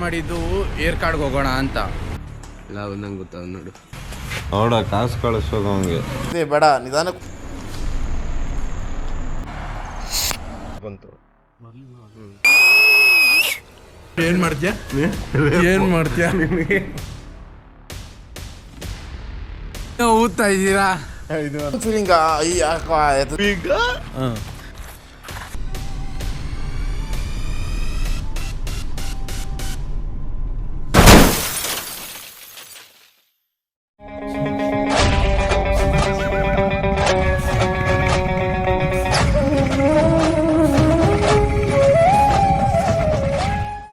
ಮಾಡಿದ್ದು ಏರ್ಕಾಡ್ಗೆ ಹೋಗೋಣ ಅಂತ. ನಂಗೆ ಗೊತ್ತಾಗ ನೋಡು ನೋಡ ಕಾಸು ಕಳಿಸೋದು ಹಂಗೆ ಬೇಡ ನಿಧಾನ ಬಂತು. ಏನ್ ಮಾಡ್ತೀಯ ಊದ್ತಾ ಇದ್ದೀರಾ? ಫೀಲಿಂಗ್ ಈಗ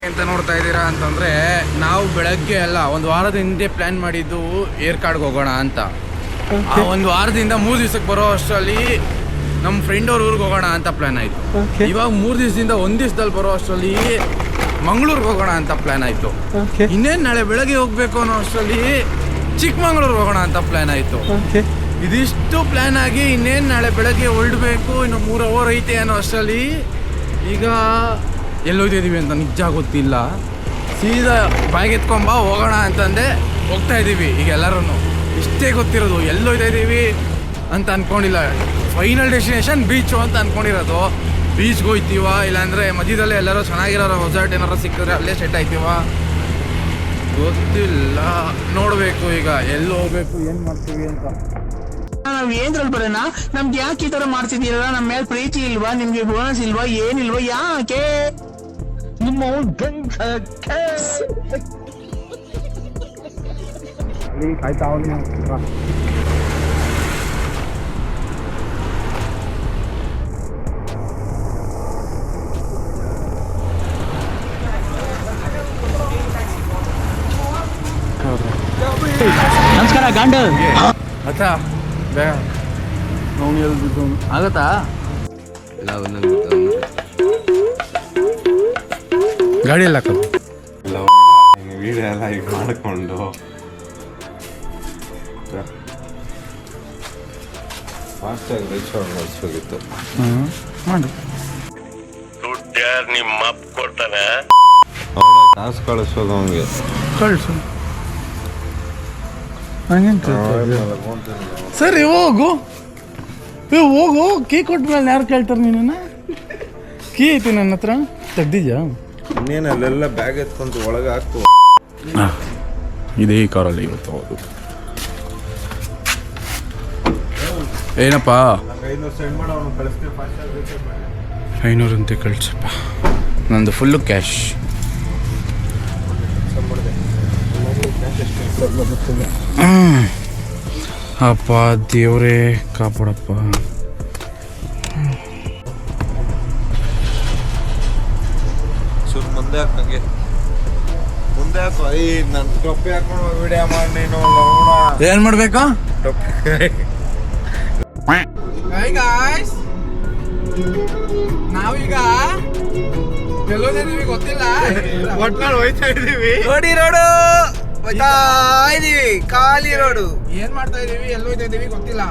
ಎಂತ ನೋಡ್ತಾ ಇದ್ದೀರಾ ಅಂತಂದ್ರೆ, ನಾವು ಬೆಳಗ್ಗೆ ಅಲ್ಲ ಒಂದು ವಾರದ ಹಿಂದೆ ಪ್ಲಾನ್ ಮಾಡಿದ್ದು ಏರ್ಕಾಡ್ಗೆ ಹೋಗೋಣ ಅಂತ. ಆ ಒಂದು ವಾರದಿಂದ 3 ದಿವಸಕ್ಕೆ ಬರೋ ಅಷ್ಟರಲ್ಲಿ ನಮ್ಮ ಫ್ರೆಂಡ್ ಅವ್ರ ಊರಿಗೆ ಹೋಗೋಣ ಅಂತ ಪ್ಲಾನ್ ಆಯ್ತು. ಇವಾಗ 3 ದಿವಸದಿಂದ 1 ದಿವಸದಲ್ಲಿ ಬರೋ ಅಷ್ಟರಲ್ಲಿ ಮಂಗಳೂರಿಗೆ ಹೋಗೋಣ ಅಂತ ಪ್ಲಾನ್ ಆಯ್ತು. ಇನ್ನೇನು ನಾಳೆ ಬೆಳಗ್ಗೆ ಹೋಗ್ಬೇಕು ಅನ್ನೋ ಅಷ್ಟರಲ್ಲಿ ಚಿಕ್ಕಮಂಗ್ಳೂರಿಗೆ ಹೋಗೋಣ ಅಂತ ಪ್ಲಾನ್ ಆಯ್ತು. ಇದಿಷ್ಟು ಪ್ಲಾನ್ ಆಗಿ ಇನ್ನೇನು ನಾಳೆ ಬೆಳಗ್ಗೆ ಹೊರಡಬೇಕು, ಇನ್ನು 3 ಅವರ್ ಐತೆ ಅನ್ನೋ ಅಷ್ಟರಲ್ಲಿ ಈಗ ಎಲ್ಲೋಗ್ತಿದ್ದೀವಿ ಅಂತ ನಿಜ ಗೊತ್ತಿಲ್ಲ. ಸೀದಾ ಬ್ಯಾಗ್ ಎತ್ಕೊಂಬ ಹೋಗೋಣ ಅಂತಂದೆ ಹೋಗ್ತಾ ಇದ್ದೀವಿ. ಈಗ ಎಲ್ಲರೂ ಇಷ್ಟೇ ಗೊತ್ತಿರೋದು, ಎಲ್ಲೋಗ್ತಾ ಇದ್ದೀವಿ ಅಂತ ಅಂದ್ಕೊಂಡಿಲ್ಲ. ಫೈನಲ್ ಡೆಸ್ಟಿನೇಷನ್ ಬೀಚು ಅಂತ ಅಂದ್ಕೊಂಡಿರೋದು. ಬೀಚ್ಗೆ ಹೋಗ್ತೀವ, ಇಲ್ಲಾಂದರೆ ಮಧ್ಯದಲ್ಲೇ ಎಲ್ಲರೂ ಚೆನ್ನಾಗಿರೋ ರೆಸಾರ್ಟ್ ಏನಾರು ಸಿಕ್ಕಿದ್ರೆ ಅಲ್ಲೇ ಸೆಟ್ ಆಯ್ತೀವ ಗೊತ್ತಿಲ್ಲ. ನೋಡಬೇಕು ಈಗ ಎಲ್ಲಿ ಹೋಗ್ಬೇಕು, ಏನು ಮಾಡ್ತೀವಿ ಅಂತ. ನಾವ್ ಏನ್ರಲ್ಲಿ ಬರೋಣ? ನಮ್ಗೆ ಯಾಕೆ ಈ ತರ ಮಾಡ್ತಿದ್ದೀರ? ನಮ್ಮ ಮೇಲೆ ಪ್ರೀತಿ ಇಲ್ವಾ? ನಿಮ್ಗೆ ಬೋನಸ್ ಇಲ್ವಾ? ಏನಿಲ್ವಾ? ಯಾಕೆ ನಿಮ್ಮ ನಮಸ್ಕಾರ ಗಂಡ ಆಯ್ತಾ ಬೇಗ ನೋಡಿ ಎಲ್ದಿದ್ದು ಆಗತ್ತಾ? ನಂಗೆ ಗೊತ್ತಾಗ ನೋಡು ಗಾಡಿ ಎಲ್ಲ ವೀಡಿಯೋ ಎಲ್ಲ ಈಗ ಮಾಡಿಕೊಂಡು ಫಾಸ್ಟಾಗಿ ರೀಚ್ ಮಾಡಿಸ್ಬೇಕಿತ್ತು. ಮಾಡು. ದುಡ್ಡು ಯಾರು ನಿಮ್ಮ ಅಪ್ಪ ಕೊಡ್ತಾನೆ? ನೋಡ ಕಾಸು ಕಳಿಸೋದು ಹಂಗೆ ಕಳಿಸು. ಸರಿ ಹೋಗು ಹೋಗು. ಕೀ ಕೊಟ್ಮೇಲೆ ಯಾರು ಕೇಳ್ತಾರೆ ನೀನನ್ನ? ಕೀ ಐತಿ ನನ್ನ ಹತ್ರ, ತೆಗ್ದಿದ್ಯಾ? ಇನ್ನೇನು ಅಲ್ಲೆಲ್ಲ ಬ್ಯಾಗ್ ಎತ್ಕೊಂತು ಒಳಗೆ ಹಾಕ್ತು. ಇದೇ ಕಾರಲ್ಲಿ ಇವತ್ತು. ಹೌದು. ಏನಪ್ಪ 500 ಸೆಂಡ್ ಮಾಡಿ ಅವನು ಕಳಿಸ್ತೀವಿ ಫಾಸ್ಟಾಗಿ ರೀಚ್ ಮಾಡಿ. 500 ಅಂತೆ ಕಳಿಸಪ್ಪ. ನಂದು ಫುಲ್ಲು ಕ್ಯಾಶ್. ಅಪ್ಪ ದೇವರೇ ಕಾಪಾಡಪ್ಪ. ಸುಮ್ಮನೆ ಮುಂದೆ ಹಾಕಂಗೆ ಮುಂದೆ ಹಾಕು. ನನ್ನ ಟೊಪ್ಪಿ ಹಾಕೊಂಡು ವಿಡಿಯೋ ಮಾಡಿ ನೀನು. ಏನ್ ಮಾಡ್ಬೇಕಾ? ನಾವೀಗ ಎಲ್ಲೋದಿದೀವಿ ಗೊತ್ತಿಲ್ಲ. ಒಟ್ನಲ್ಲಿ ಹೋಯ್ತಾ ಇದೀವಿ. ನೋಡಿ ರೋಡು ಇದೀವಿ, ಖಾಲಿ ರೋಡು. ಏನ್ ಮಾಡ್ತಾ ಇದೀವಿ, ಎಲ್ಲೋಯ್ತಾ ಇದೀವಿ ಗೊತ್ತಿಲ್ಲ.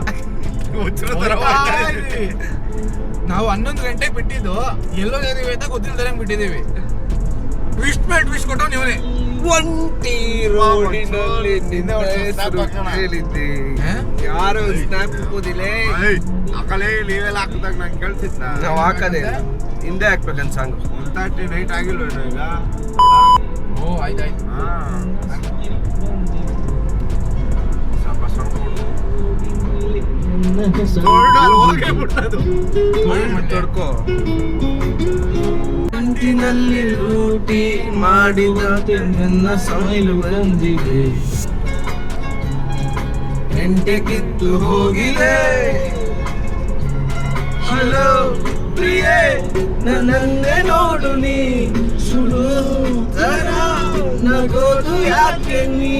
ನಾವು 11 ಗಂಟೆಗೆ ಬಿಟ್ಟಿದ್ದು, ಎಲ್ಲೋಯ್ತಾ ಇದೀವಿ ಅಂತ ಗೊತ್ತಿಲ್ದಾರೆ ಬಿಟ್ಟಿದೀವಿ. ವಿಶ್ ಕೊಟ್ಟವ್ ನೀವೇ. ಒಂಟಿ ರೋಡಿನಲ್ಲಿ ನಿನ್ನ ಹೆಸರು ಹೇಳಿದ್ದೆ. ಯಾರು ಸ್ನ್ಯಾಪ್ ಹಾಕೋದಿಲ್ಲ. ಅಕಲೇ ನೀವೆಲ್ಲ ಹಾಕಿದಾಗ ನಂಗೆ ಕಳ್ಸಿದ್ನ. ನಾವು ಹಾಕದೆ ಹಿಂದೆ ಹಾಕ್ಬೇಕಂತ ಸಾಂಗ್. 1:30 ನೈಟ್ ಆಗಿಲ್ವೇನೋ ಈಗ? ಓ ಆಯ್ತಾಯ್ತು. ಸ್ವಲ್ಪ ತೊಡ್ಕೋ. ಅಂಟಿನಲ್ಲಿ ರೂಟಿ ಮಾಡಿದ ನನ್ನ ಸಮಯಲು ಬಂದಿದೆ. ಗಂಟೆ ಕಿತ್ತು ಹೋಗಿದೆ. ಹಲೋ ಪ್ರಿಯೆ, ನನ್ನನ್ನೇ ನೋಡು ನೀ ಸುಡು ತರ ನಗೋದು ಯಾಕೆ ನೀ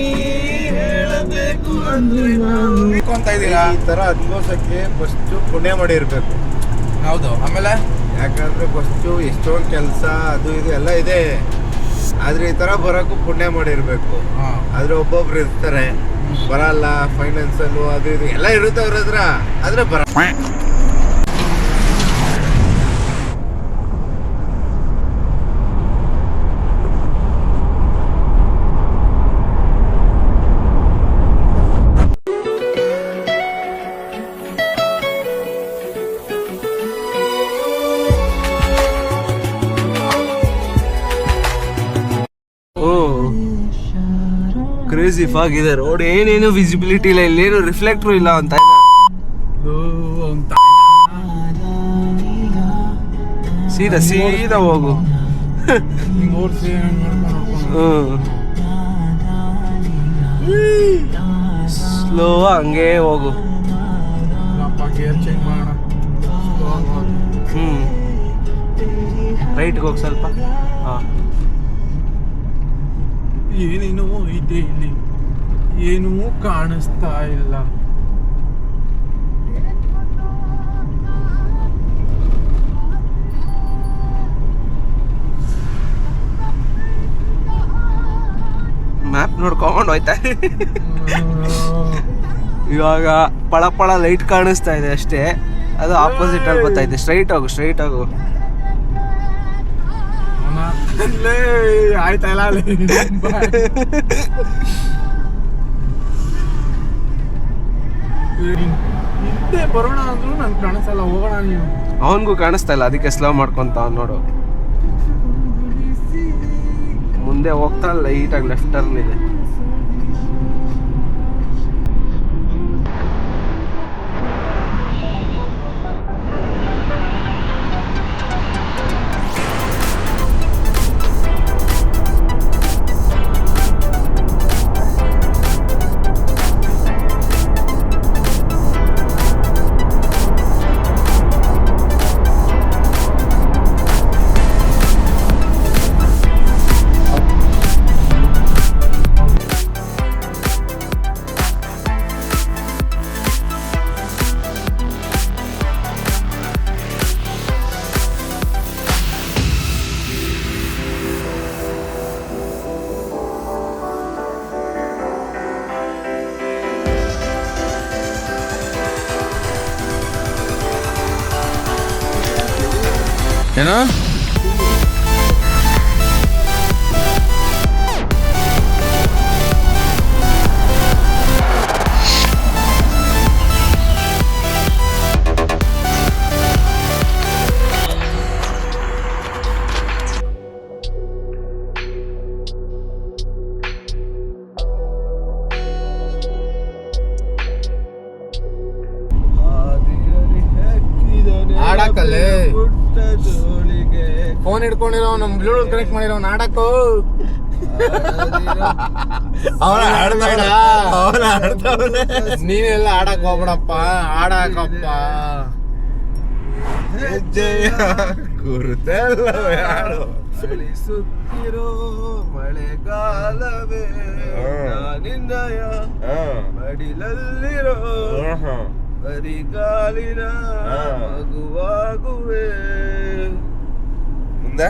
ಹೇಳಬೇಕು ಅಂದ್ರೆ ನಾನು ಅಂತ ಇದ್ದೀರಾ? ಈ ತರ ಅದ್ಭುತಕ್ಕೆ ಫಸ್ಟ್ ಪುಣ್ಯ ಮಾಡಿರ್ಬೇಕು. ಹೌದು. ಆಮೇಲೆ ಯಾಕಂದ್ರೆ ಫಸ್ಟು ಎಷ್ಟೊಂದು ಕೆಲಸ ಅದು ಇದು ಎಲ್ಲ ಇದೆ, ಆದ್ರೆ ಈ ತರ ಬರೋಕ್ಕೂ ಪುಣ್ಯ ಮಾಡಿರ್ಬೇಕು. ಆದ್ರೆ ಒಬ್ಬೊಬ್ರು ಇರ್ತಾರೆ ಬರಲ್ಲ, ಫೈನಾನ್ಸಲ್ಲು ಅದು ಇದು ಎಲ್ಲ ಇರುತ್ತೆ ಅವ್ರ ಹತ್ರ, ಆದ್ರೆ ಬರ. ಕ್ರೇಜಿ ಫಾಗ್ ಇದೆ. ರೋಡ್ ಏನೇನು ವಿಸಿಬಿಲಿಟಿ ಇಲ್ಲ, ಇಲ್ಲೇನು ರಿಫ್ಲೆಕ್ಟ್ರು ಇಲ್ಲ ಅಂತ. ಸೀದಾ ಹೋಗು. ಸ್ಲೋ ಹಂಗೆ ಹೋಗು. ರೈಟ್ಗೆ ಹೋಗಿ ಸ್ವಲ್ಪ. ಏನೇನೋ ಇದೆ ಇಲ್ಲಿ, ಏನೂ ಕಾಣಿಸ್ತಾ ಇಲ್ಲ. ಮ್ಯಾಪ್ ನೋಡ್ಕೊಂಡು ಹೋಯ್ತಾ. ಇವಾಗ ಪಳ ಲೈಟ್ ಕಾಣಿಸ್ತಾ ಇದೆ ಅಷ್ಟೇ, ಅದು ಆಪೋಸಿಟ್ ಅಲ್ಲಿ ಬರ್ತಾ ಇದೆ. ಸ್ಟ್ರೈಟ್ ಹೋಗು. ಆಯ್ತಲ್ಲ ಹಿಂದೆ ಬರೋಣ ಅಂದ್ರೂ ನನ್ ಕಾಣಿಸಲ್ಲ. ಹೋಗೋಣ ನೀವು. ಅವನಿಗೂ ಕಾಣಿಸ್ತಾ ಇಲ್ಲ, ಅದಕ್ಕೆ ಸ್ಲೋ ಮಾಡ್ಕೊಂತ ನೋಡು. ಮುಂದೆ ಹೋಗ್ತಾ ಲೈಟಾಗಿ ಲೆಫ್ಟ್ ಟರ್ನ್ ಇದೆ. ಏನೋ ಆಡಕ್ಕಲ್ಲೇ ಫೋನ್ ಹಿಡ್ಕೊಂಡಿರೋ ನಮ್ ಬ್ಲೂಟೂತ್ ಕನೆಕ್ಟ್ ಮಾಡಿರೋ ನಾಡಕ್ಕೋ. ನೀನೆಲ್ಲ ಆಡಕ್ ಹೋಗ್ಬಿಡಪ್ಪ, ಆಡಕಪ್ಪ. ಸುತ್ತಿರೋ ಮಳೆಗಾಲವೇ ನಿನ್ನಯ ಮಡಿಲಲ್ಲಿರೋ ಬರಿಗಾಲಿನ ಮಗುವಾಗುವೆ. ಮುಂದೆ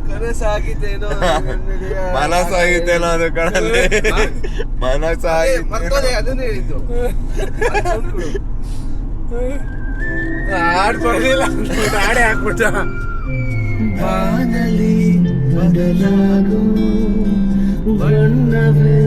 ಕನಸಾಗಿದ್ದೇನೋ ಮನಸ್ಸಾಗಿದ್ದೇನೋ ಅದು ಕಣಲ್ಲಿ. ಮರ್ತೋದೆ, ಅದನ್ನೇ ಹೇಳಿದ್ದು. ಆಡ್ ಬರ್ಲಿಲ್ಲ, ಆಡೇ ಹಾಕ್ಬಿಟ್ಟ. ಬಾನಲಿ ಬದಲಾಗು ಬಣ್ಣವೇ